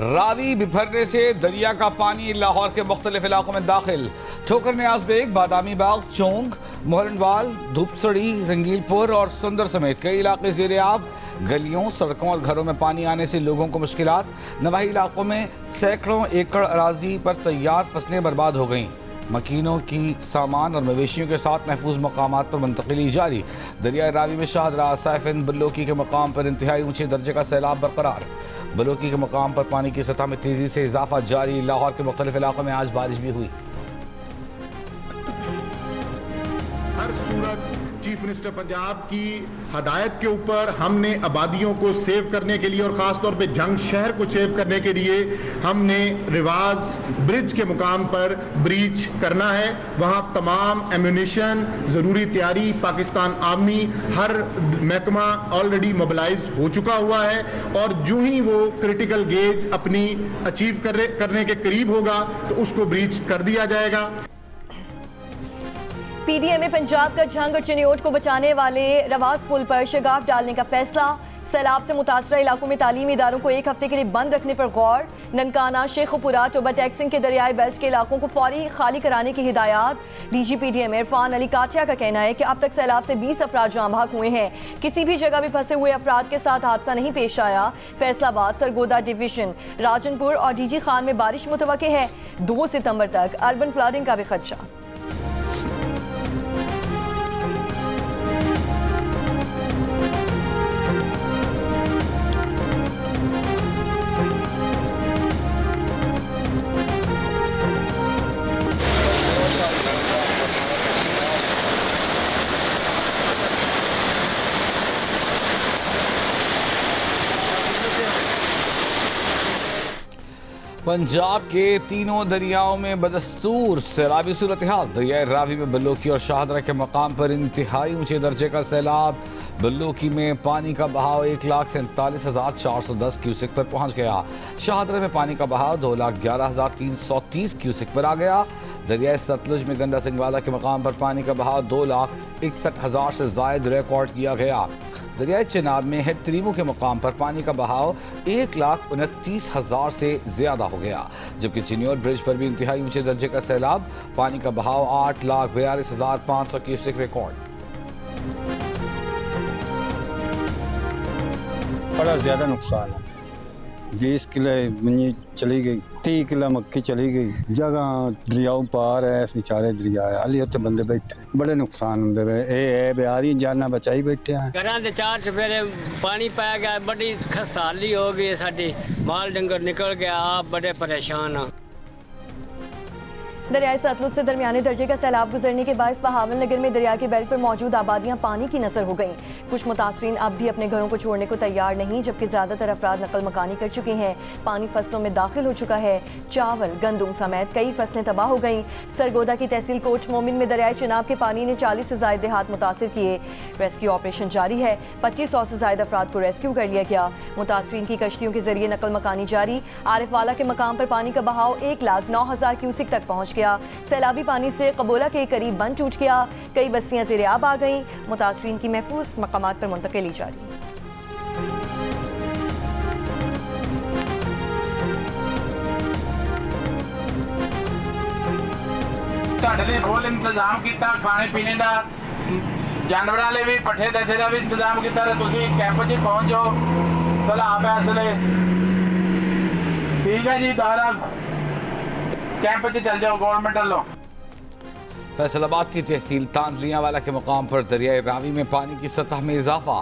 रावी बिफरने से दरिया का पानी लाहौर के मुख्तलिफ इलाकों में दाखिल। ठोकर न्याज बेग, बादामी बाग, चोंग, मोहरनवाल, धूपसड़ी, रंगीलपुर और सुंदर समेत कई इलाके ज़ेरे आब। गलियों, सड़कों और घरों में पानी आने से लोगों को मुश्किलात। नवाही इलाकों में सैकड़ों एकड़ अराजी पर तैयार फसलें बर्बाद हो गईं। मकीनों की सामान और मवेशियों के साथ महफूज मकामात पर मुंतकिली जारी। दरियाए रावी में शाहदरा, साइफिन, बल्लोकी के मकाम पर इंतहाई ऊंचे दर्जे का सैलाब बरकरार। बल्लोकी के मकाम पर पानी की सतह में तेजी से इजाफा जारी। लाहौर के मुख्तलिफ इलाकों में आज बारिश भी हुई। हर सूरत चीफ मिनिस्टर पंजाब की हदायत के ऊपर हमने आबादियों को सेव करने के लिए और ख़ास तौर पे जंग शहर को सेव करने के लिए हमने रिवाज ब्रिज के मुकाम पर ब्रीच करना है। वहाँ तमाम एम्यूनिशन, ज़रूरी तैयारी, पाकिस्तान आर्मी, हर महकमा ऑलरेडी मोबिलाइज हो चुका हुआ है और जो ही वो क्रिटिकल गेज अपनी अचीव करने के करीब होगा तो उसको ब्रीच कर दिया जाएगा। पीडीएम में पंजाब का जंग और चिन्योट को बचाने वाले रवास पुल पर शगाफ डालने का फैसला। सैलाब से मुतासरा इलाकों में तालीमी इदारों को एक हफ्ते के लिए बंद रखने पर गौर। ननकाना, शेखुपुरा, टोबा टैक्सिंग के दरियाई बेल्ट के इलाकों को फौरी खाली कराने की हिदायत। डीजी पीडीएम इरफान अली काठिया का कहना है कि अब तक सैलाब से 20 अफराद जाँ बहक हुए हैं। किसी भी जगह भी फंसे हुए अफराद के साथ हादसा नहीं पेश आया। फैसलाबाद, सरगोदा डिवीजन, राजनपुर और डीजी खान में बारिश मुतवक्के है। 2 सितंबर तक अर्बन फ्लडिंग का भी खदशा। पंजाब के तीनों दरियाओं में बदस्तूर सैलाबी सूरत हाल। दरियाए रावी में बल्लोकी और शाहदरा के मकाम पर इंतहाई ऊंचे दर्जे का सैलाब। बल्लोकी में पानी का बहाव 1,47,410 क्यूसिक पर पहुंच गया। शाहदरा में पानी का बहाव 2,11,330 क्यूसिक पर आ गया। दरियाए सतलुज में गंदा सिंगवाला के मकाम पर पानी का बहाव 2,61,000 से जायद रिकॉर्ड किया गया। दरियाए चिनाब में हेतरीमू के मकाम पर पानी का बहाव 1,29,000 से ज़्यादा हो गया, जबकि चिन्योट ब्रिज पर भी इंतहाई ऊंचे दर्जे का सैलाब। पानी का बहाव 8,42,500 क्यूसेक रिकॉर्ड। बड़ा ज़्यादा नुकसान है। 20 किलो मुंजी चली गई, 30 किलो मक्की चली गई। जगह दरियाओं पार है, इस बेचारे दरिया है, हाली उत्ते बंदे बैठे, बड़े नुकसान होंदे वे। ये बिहारी जाना बचाई बैठे हैं। घरां दे 4 चफेरे पानी पै गया, बड़ी खस्ताली हो गई साडी, माल डंगर निकल गया, आप बड़े परेशान हैं। दरियाई सतलुज से दरमियाने दर्जे का सैलाब गुजरने के बायस बहावल नगर में दरिया के बेल्ट पर मौजूद आबादियां पानी की नजर हो गईं। कुछ मुतासरीन अब भी अपने घरों को छोड़ने को तैयार नहीं, जबकि ज्यादातर अफराद नकल मकानी कर चुके हैं। पानी फसलों में दाखिल हो चुका है। चावल, गंदुम समेत कई फसलें तबाह हो गईं। सरगोदा की तहसील कोच मोमिन में दरियाई चिनाब के पानी ने 40 से ज्यादा देहात मुतासिर किए। रेस्क्यू ऑपरेशन जारी है। 2500 से ज्यादा अफराद को रेस्क्यू कर लिया गया। मुतासरीन की कश्तियों के जरिए नकल मकानी जारी। आरिफवाला के मकाम पर पानी का बहाव 1,09,000 क्यूसिक तक पहुँच गया। सैलाबी पानी से कबोला के करीब बंद टूट गया। कई बस्तियां ज़ेरे आब आ गईं। मुतासरीन की महफूज मकामात पर मुंतकिली जारी। फुल इंतजाम किया खाने पीने का, जानवरों लिए भी पट्ठे दथे का भी इंतजाम किया। कैंप च पहुंच जाओ, सलाह फैसले ठीक है जी। दारा कैंप च चल जाओ गवर्नमेंट वालों। फैसलाबाद की तहसील तांजलियावाला के मकाम पर दरियाए रावी में पानी की सतह में इजाफा।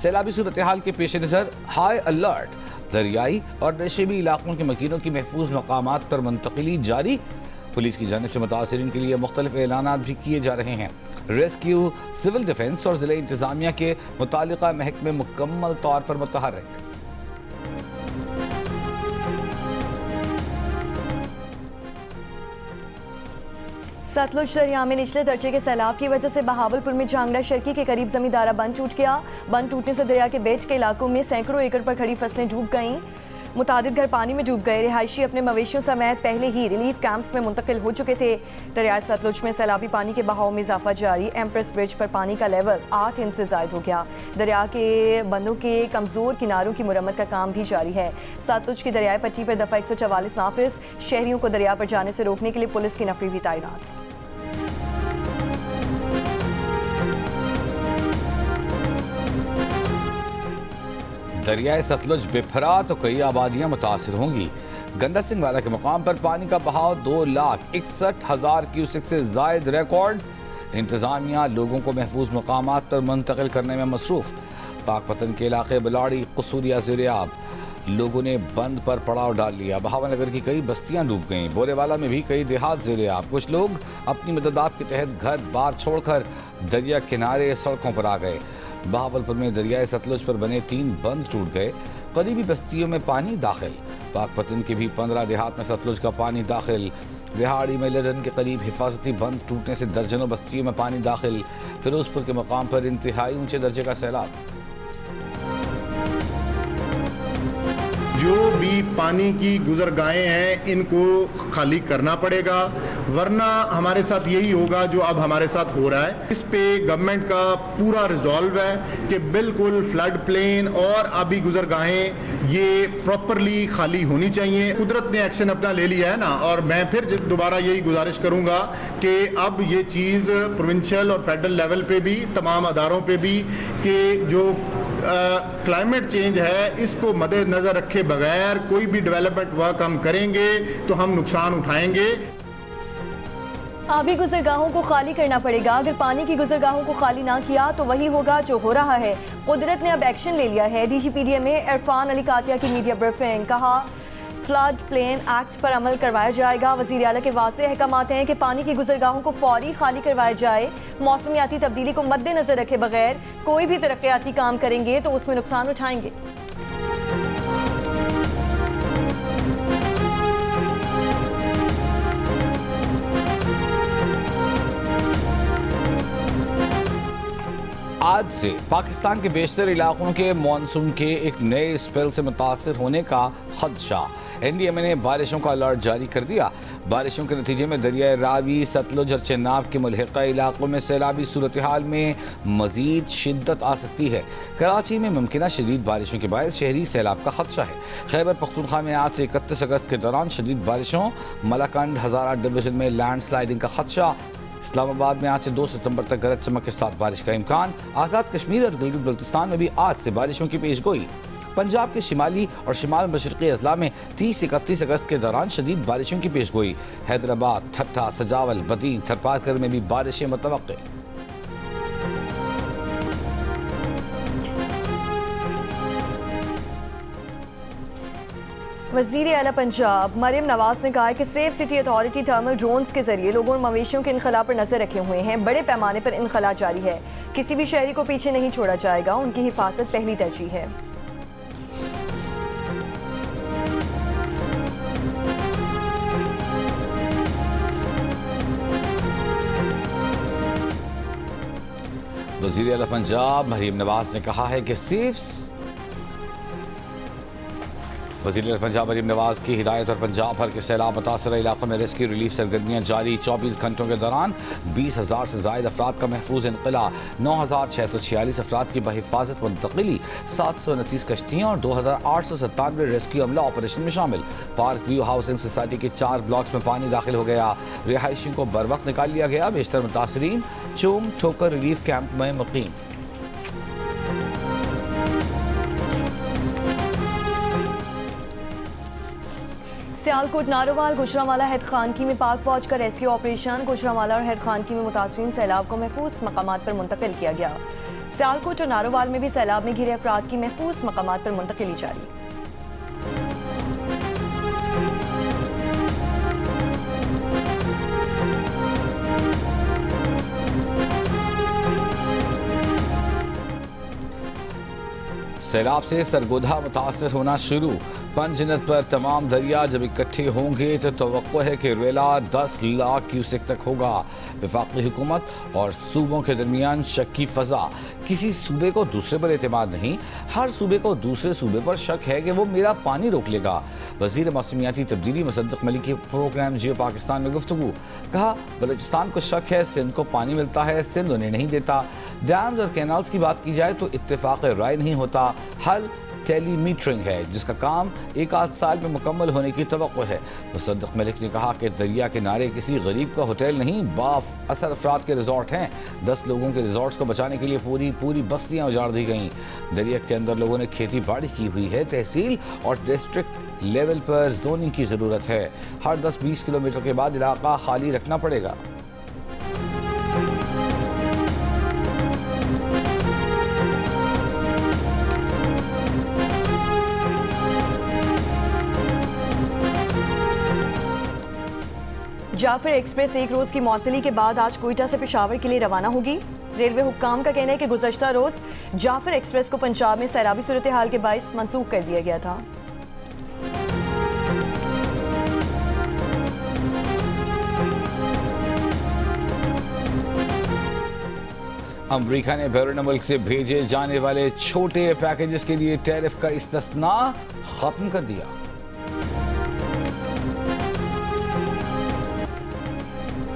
सैलाबी सूरत हाल के पेश नज़र हाई अलर्ट। दरियाई और नशेबी इलाकों के मकीनों की महफूज मकामात पर मुंतकिली जारी। पुलिस की जानिब से मुतासरीन के लिए मुख्तलिफ ऐलानात भी किए जा रहे हैं। रेस्क्यू, सिविल डिफेंस और ज़िला इंतज़ामिया के मुतालिका महकमे मुकम्मल तौर पर मुतहर्रिक। सतलुज दरिया में निचले दर्जे के सैलाब की वजह से बहावलपुर में झांगड़ा शर्की के करीब जमींदारा बंद टूट गया। बंद टूटने से दरिया के बेच के इलाकों में सैकड़ों एकड़ पर खड़ी फसलें डूब गईं। मुतादिद घर पानी में डूब गए। रिहायशी अपने मवेशियों समेत पहले ही रिलीफ कैंप्स में मुंतकिल हो चुके थे। दरियाए सतलुज में सैलाबी पानी के बहाव में इजाफा जारी। एम्प्रेस ब्रिज पर पानी का लेवल 8 इंच से जायद हो गया। दरिया के बंदों के कमजोर किनारों की मुरम्मत का काम भी जारी है। सतलुज की दरियाई पट्टी पर दफा 144 नाफिज। शहरियों को दरिया पर जाने से रोकने के लिए पुलिस की नफरी भी तैनात। दरियाए सतलुज बिफरा तो कई आबादियां मुतासिर होंगी। गंदा सिंह वाला के मुकाम पर पानी का बहाव 2,61,000 क्यूसेक से जायद रिकॉर्ड। इंतजामिया लोगों को महफूज मकामात पर मुंतकिल करने में मसरूफ। पाकपतन के इलाके बिलाड़ी कसूरिया ज़ेर-ए-आब। लोगों ने बंद पर पड़ाव डाल लिया। बहावनगर की कई बस्तियां डूब गईं। बोरेवाला में भी कई देहात ज़ेर-ए-आब। कुछ लोग अपनी मददात के तहत घर बार छोड़कर दरिया किनारे सड़कों पर आ गए। बहावलपुर में दरियाए सतलुज पर बने 3 बंद टूट गए। करीबी बस्तियों में पानी दाखिल। पाकपतन के भी 15 देहात में सतलुज का पानी दाखिल। रिहाड़ी में लदन के करीब हिफाजती बंद टूटने से दर्जनों बस्तियों में पानी दाखिल। फिरोजपुर के मकाम पर इंतहाई ऊंचे दर्जे का सैलाब। जो भी पानी की गुजरगाहें हैं इनको खाली करना पड़ेगा, वरना हमारे साथ यही होगा जो अब हमारे साथ हो रहा है। इस पे गवर्नमेंट का पूरा रिजॉल्व है कि बिल्कुल फ्लड प्लेन और आबी गुजरगाहें ये प्रॉपरली खाली होनी चाहिए। कुदरत ने एक्शन अपना ले लिया है ना, और मैं फिर दोबारा यही गुजारिश करूंगा कि अब ये चीज़ प्रोविंशियल और फेडरल लेवल पे भी, तमाम अदारों पे भी, कि जो क्लाइमेट चेंज है इसको मद्देनजर रखे बगैर कोई भी डेवलपमेंट वर्क हम करेंगे तो हम नुकसान उठाएंगे। आबी गुजरगाहों को खाली करना पड़ेगा। अगर पानी की गुजरगाहों को खाली ना किया तो वही होगा जो हो रहा है। कुदरत ने अब एक्शन ले लिया है। DGPDMA इरफान अली कातिया की मीडिया ब्रीफिंग। कहा फ्लड प्लेन एक्ट पर अमल करवाया जाएगा। वज़ीर आला के वाज़ेह अहकामात हैं कि पानी की गुजरगाहों को फौरी खाली करवाया जाए। मौसमियाती तब्दीली को मद्देनजर रखे बगैर कोई भी तरक्याती काम करेंगे तो उसमें नुकसान उठाएंगे। आज से पाकिस्तान के बेशतर इलाकों के मानसून के एक नए स्पेल से मुतासर होने का खदशा। NDMA ने बारिशों का अलर्ट जारी कर दिया। बारिशों के नतीजे में दरियाए रावी, सतलुज और चेनाब के मुल्हिका इलाकों में सैलाबी सूरत हाल में मजीद शिद्दत आ सकती है। कराची में मुमकिन शदीद बारिशों के बायस शहरी सैलाब का खदशा है। खैबर पख्तूनख्वा में आज से 31 अगस्त के दौरान शदीद बारिशों, मलाकंड हज़ारा डिवीजन में लैंड स्लाइडिंग का खदशा। इस्लामाबाद में आज से 2 सितंबर तक गरज चमक के साथ बारिश का इम्कान। आज़ाद कश्मीर और गिलगित बल्तिस्तान में भी आज से बारिशों की पेशगोई। पंजाब के शिमाली और शिमाल मशरक़ी अजला में 30 से 31 अगस्त के दौरान शदीद बारिशों की पेशगोई। हैदराबाद, ठट्ठा, सजावल, बदी, थरपारकर में भी बारिशें मुतवक्के। वज़ीर आला पंजाब मरियम नवाज ने कहा है कि safe city authority thermal drones के जरिए लोगों और मवेशियों के इनखला पर नजर रखे हुए हैं। बड़े पैमाने पर इनखला जारी है। किसी भी शहरी को पीछे नहीं छोड़ा जाएगा। उनकी हिफाजत पहली तरजीह है। वज़ीर आला पंजाब मरियम नवाज ने कहा है कि वज़ीर आला पंजाब मरियम नवाज की हिदायत और पंजाब भर के सैलाब मुतासर इलाकों में रेस्क्यू रिलीफ सरगर्मियाँ जारी। 24 घंटों के दौरान 20,000 से ज़ायद अफराद का महफूज इनक़ला। 9,646 अफराद की बहिफाजत मुंतकिली। 729 कश्तियाँ और 2,897 रेस्क्यू अमला ऑपरेशन में शामिल। पार्क व्यू हाउसिंग सोसाइटी के 4 ब्लॉक्स में पानी दाखिल हो गया। रिहायशियों को बर वक्त निकाल लिया गया। बेशतर मुतासरीन चोम ठोकर रिलीफ कैंप में मुकीम। सियालकोट, नारोवाल, गुजरांवाला, हैद खानकी में पाक फौज का रेस्क्यू ऑपरेशन। गुजरांवाला और हैद खानकी में मुतासरीन सैलाब को महफूज मकामात पर मुंतकिल किया गया। सियालकोट और नारोवाल में भी सैलाब में घिरे अफराद की महफूज मकामात पर मुंतकिली जारी। सैलाब से सरगोधा मुतासर होना शुरू। पंजनत पर तमाम दरिया जब इकट्ठे होंगे तो तवक्को है कि रेला 10 लाख क्यूसेक तक होगा। वफाकी हुकूमत और सूबों के दरमियान शक की फजा। किसी सूबे को दूसरे पर एतमाद नहीं, हर सूबे को दूसरे सूबे पर शक है कि वो मेरा पानी रोक लेगा। वज़ीर मौसमियाती तब्दीली मुसद्दिक़ मलिक के प्रोग्राम जियो पाकिस्तान में गुफ्तगू। कहा बलूचिस्तान को शक है सिंध को पानी मिलता है, सिंध उन्हें नहीं देता। डैम्स और कैनाल्स की बात की जाए तो इत्तेफाक राय नहीं होता। हल टेलीमीटरिंग है जिसका काम 1 साल में मुकम्मल होने की तवक्को है। मुसद्दिक़ मलिक ने कहा कि दरिया किनारे किसी गरीब का होटल नहीं, बाफ असर अफराद के रिजॉर्ट हैं। 10 लोगों के रिजॉर्ट्स को बचाने के लिए पूरी बस्तियां उजाड़ दी गईं। दरिया के अंदर लोगों ने खेती बाड़ी की हुई है। तहसील और डिस्ट्रिक्ट लेवल पर जोनिंग की ज़रूरत है। हर 10-20 किलोमीटर के बाद इलाका खाली रखना पड़ेगा। जाफर एक्सप्रेस एक रोज की मअतली के बाद आज कोयटा से पेशावर के लिए रवाना होगी। रेलवे हुक्काम का कहना है कि गुज़श्ता रोज जाफर एक्सप्रेस को पंजाब में सैलाबी सूरत हाल के बाइस मंसूख कर दिया गया था। अमरीका ने बैरून मुल्क से भेजे जाने वाले छोटे पैकेजेस के लिए टैरिफ का इस्तिस्ना खत्म कर दिया।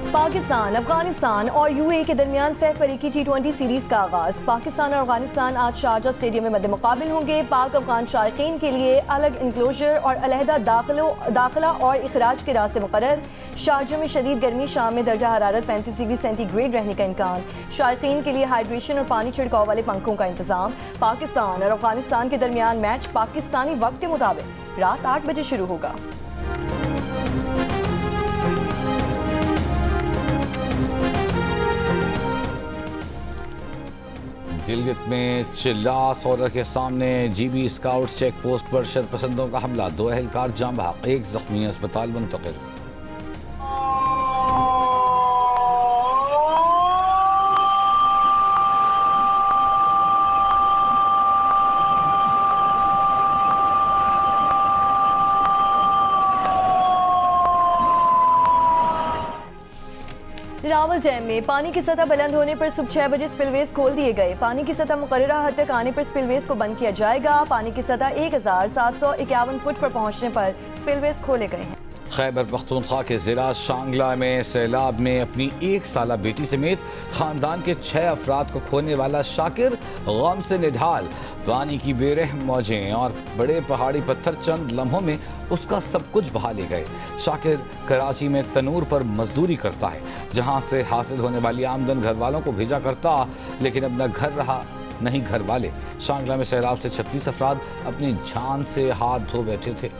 पाकिस्तान, अफगानिस्तान और यूएई के दरमियान सह फरीकी T20 सीरीज का आगाज। पाकिस्तान और अफगानिस्तान आज शारजा स्टेडियम में मद्दे मुकाबिल होंगे। पाक अफगान शायकीन के लिए अलग इंक्लोजर और अलहदा दाखिला और इखराज के रास्ते मुकर्रर। शारजा में शदीद गर्मी, शाम में दर्जा हरारत 35 डिग्री सेंटीग्रेड रहने का इम्कान। शायकीन के लिए हाइड्रेशन और पानी छिड़काव वाले पंखों का इंतजाम। पाकिस्तान और अफगानिस्तान के दरमियान मैच पाकिस्तानी वक्त के मुताबिक रात 8 बजे शुरू होगा। गिलगित में चिल्ला सौदा के सामने जीबी स्काउट चेक पोस्ट पर शरपसंदों का हमला। 2 एहलकार जाम बहक, 1 जख्मी अस्पताल मुंतकिल। रावल डैम में पानी की सतह बुलंद होने पर सुबह 6 बजे स्पिलवेज खोल दिए गए। पानी की सतह मुकर्ररा हद तक आने पर स्पिलवेज को बंद किया जाएगा। पानी की सतह 1751 फुट पर पहुंचने पर स्पिलवेज खोले गए हैं। खैबर पख्तूनख्वा के जिला शांगला में सैलाब में अपनी 1 साला बेटी समेत खानदान के 6 अफराद को खोने वाला शाकिर गम से निढाल। पानी की बेरहम मौजें और बड़े पहाड़ी पत्थर चंद लम्हों में उसका सब कुछ बहा ले गए। शाकिर कराची में तनूर पर मजदूरी करता है, जहां से हासिल होने वाली आमदन घर वालों को भेजा करता, लेकिन अब न घर रहा नहीं घर वाले। शांगला में सैलाब से 36 अफराद अपनी जान से हाथ धो बैठे थे।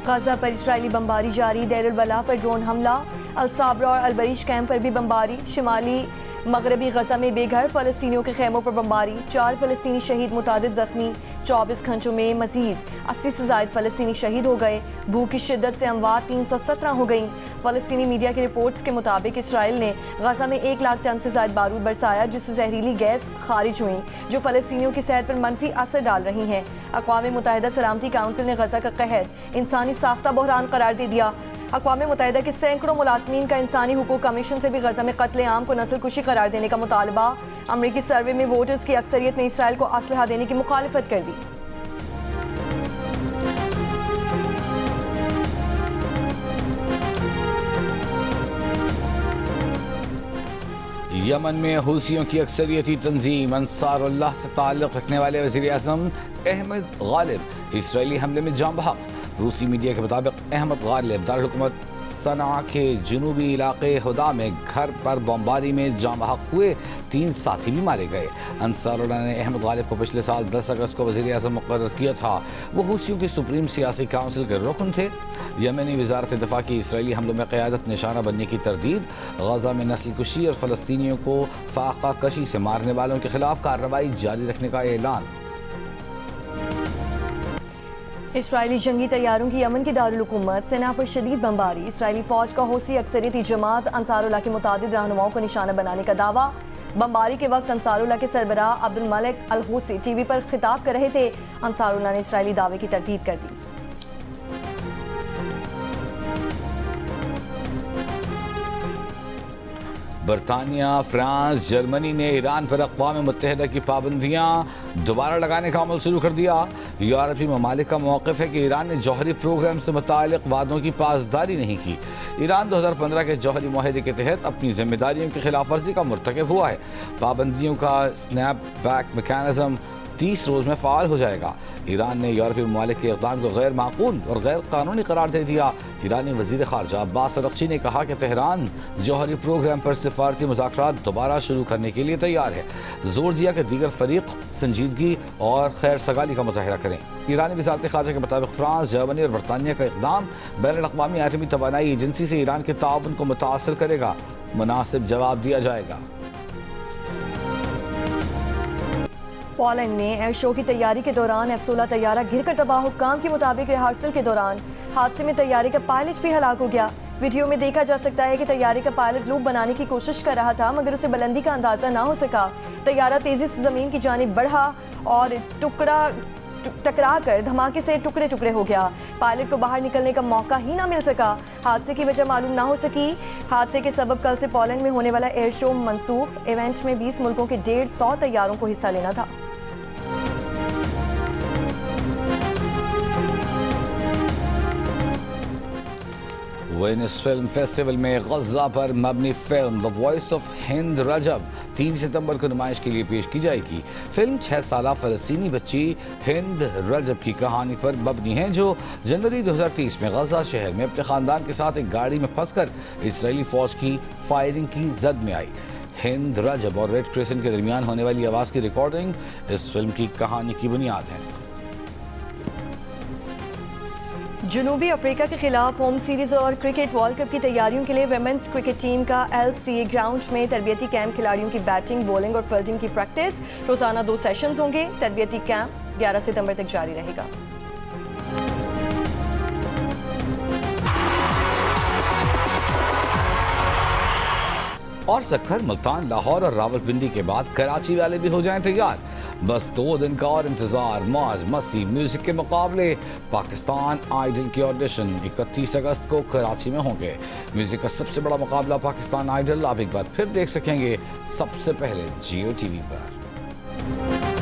गाजा पर इस्राएली बमबारी जारी। देर अल बलाह पर ड्रोन हमला। अल साबरा और अलबरीश कैंप पर भी बमबारी। शिमाली मगरबी गजा में बेघर फ़लस्तीनियों के खेमों पर बमबारी। 4 फ़लस्तीनी शहीद, मुतादिद जख्मी। 24 घंटों में मजीद 80 से ज़ायद फ़लस्तीनी शहीद हो गए। भूख की शिद्दत से अमवात 317 हो गई। फ़लस्तीनी मीडिया की रिपोर्ट्स के मुताबिक इसराइल ने गजा में 1 लाख टन से ज़ायद बारूद बरसाया, जिससे जहरीली गैस खारिज हुई जो फ़लस्तीनियों की सेहत पर मनफी असर डाल रही हैं। अक़वाम मुत्तहिदा सलामती काउंसिल ने गजा का कहर इंसानी साख्ता बहरान करार दे दिया। अक़वाम मुत्तहिदा के सैकड़ों मुलाज़मीन का इंसानी हुकूक कमीशन से भी गजा में कत्ले आम को नस्ल कुशी करार देने का मुतालबा। अमरीकी सर्वे में वोटर्स की अक्सरियत ने इसराइल को असलहा देने की मुखालिफत कर दी। यमन में हूसियों की अक्सरियती तंजीम अंसारुल्लाह से ताल्लुक़ रखने वाले वज़ीर-ए-आज़म अहमद गालिब इसराइली हमले में जाम बहक। रूसी मीडिया के मुताबिक अहमद गालिब दारुल हुकूमत सना के जनूबी इलाके हुदा में घर पर बमबारी में जाम बहक हुए। 3 साथी भी मारे गए। अंसारुल्लाह ने अहमद गालिब को पिछले साल 10 अगस्त को वज़ीर-ए-आज़म मुक़र्रर किया था। वो हूसियों की सुप्रीम सियासी काउंसिल के रुकन थे। यमनी वज़ारत दिफ़ा की इसराइली हमलों में क़यादत निशाना बनने की तरदीद। गजा में नस्ल कुशी और फ़लस्तीनियों को फाका कशी से मारने वालों के खिलाफ कार्रवाई जारी रखने का ऐलान। इसराइली जंगी तैयारों की यमन की दारुल हुकूमत सेना पर शदीद बमबारी। इसराइली फौज का हौसी अक्सरियती जमात अंसारुल्लाह के मुतादिद रहनुमाओं को निशाना बनाने का दावा। बमबारी के वक्त अंसारुल्लाह के सरबराह अब्दुल मलिक अल हूसी टीवी पर खिताब कर रहे थे। अंसारुल्लाह ने इसराइली दावे की तरदीद कर दी। बरतानिया, फ्रांस, जर्मनी ने ईरान पर अक़वाम मुत्तहिदा की पाबंदियाँ दोबारा लगाने का अमल शुरू कर दिया। यूरोपीय ममालिक का मौक़िफ़ है कि ईरान ने जौहरी प्रोग्राम से मुताल्लिक़ वादों की पासदारी नहीं की। ईरान 2015 के जौहरी मुआहदे के तहत अपनी जिम्मेदारियों की खिलाफ वर्जी का मुर्तकिब हुआ है। पाबंदियों का स्नैप बैक मैकेनिज़्म 30 रोज़ में फ़ाल हो जाएगा। ईरान ने यूरोपीय ममालिक के इक़दाम को गैर माकूल और गैर कानूनी करार दे दिया। ईरानी वज़ीर ख़ारजा अब्बास अरग़ची ने कहा कि तेहरान जौहरी प्रोग्राम पर सिफारती मुज़ाकरात दोबारा शुरू करने के लिए तैयार है। जोर दिया कि दीगर फरीक संजीदगी और खैर सगाली का मुज़ाहरा करें। ईरानी वज़ारत ख़ारजा के मुताबिक फ्रांस, जर्मनी और बरतानिया का इक़दाम बैनुल-अक़वामी आटमी तवानाई एजेंसी से ईरान के ताउन को मुतासर करेगा। मुनासिब जवाब दिया जाएगा। पोलैंड में एयर शो की तैयारी के दौरान F-16 तैयारा गिरकर तबाह। हुक्काम के मुताबिक रिहर्सल के दौरान हादसे में तैयारे का पायलट भी हलाक हो गया। वीडियो में देखा जा सकता है कि तैयारे का पायलट लूप बनाने की कोशिश कर रहा था, मगर उसे बुलंदी का अंदाजा ना हो सका। तैयारा तेजी से जमीन की जानिब बढ़ा और टकरा कर धमाके से टुकड़े टुकड़े हो गया। पायलट को बाहर निकलने का मौका ही ना मिल सका। हादसे की वजह मालूम ना हो सकी। हादसे के सबब कल से पोलैंड में होने वाला एयर शो मनसूख। इवेंट में 20 मुल्कों के 150 तैयारों को हिस्सा लेना था। वेनिस फिल्म फेस्टिवल में गज़ा पर मबनी film the voice of Hind Rajab 3 सितंबर को नुमाइश के लिए पेश की जाएगी। फिल्म 6 साला फ़लस्तीनी बच्ची हिंद रजब की कहानी पर मबनी है, जो जनवरी 2030 में गज़ा शहर में अपने ख़ानदान के साथ एक गाड़ी में फंसकर इसराइली फ़ौज की फायरिंग की जद में आई। हिंद रजब और रेड क्रिसेंट के दरमियान होने वाली आवाज़ की रिकॉर्डिंग इस फिल्म की कहानी की बुनियाद है। जनूबी अफ्रीका के खिलाफ होम सीरीज और क्रिकेट वर्ल्ड कप की तैयारियों के लिए वुमेन्स क्रिकेट टीम का LCA ग्राउंड में तरबियती कैंप, खिलाड़ियों की बैटिंग, बॉलिंग और फील्डिंग की प्रैक्टिस। रोजाना 2 सेशंस होंगे। तरबियती कैंप 11 सितंबर तक जारी रहेगा। और सक्खर, मुल्तान, लाहौर और रावलपिंडी के बाद कराची वाले भी हो जाएं तैयार। बस 2 दिन का और इंतजार, मौज मस्ती, म्यूजिक के मुकाबले। पाकिस्तान आइडल के ऑडिशन 31 अगस्त को कराची में होंगे। म्यूजिक का सबसे बड़ा मुकाबला पाकिस्तान आइडल आप एक बार फिर देख सकेंगे सबसे पहले Jio TV पर।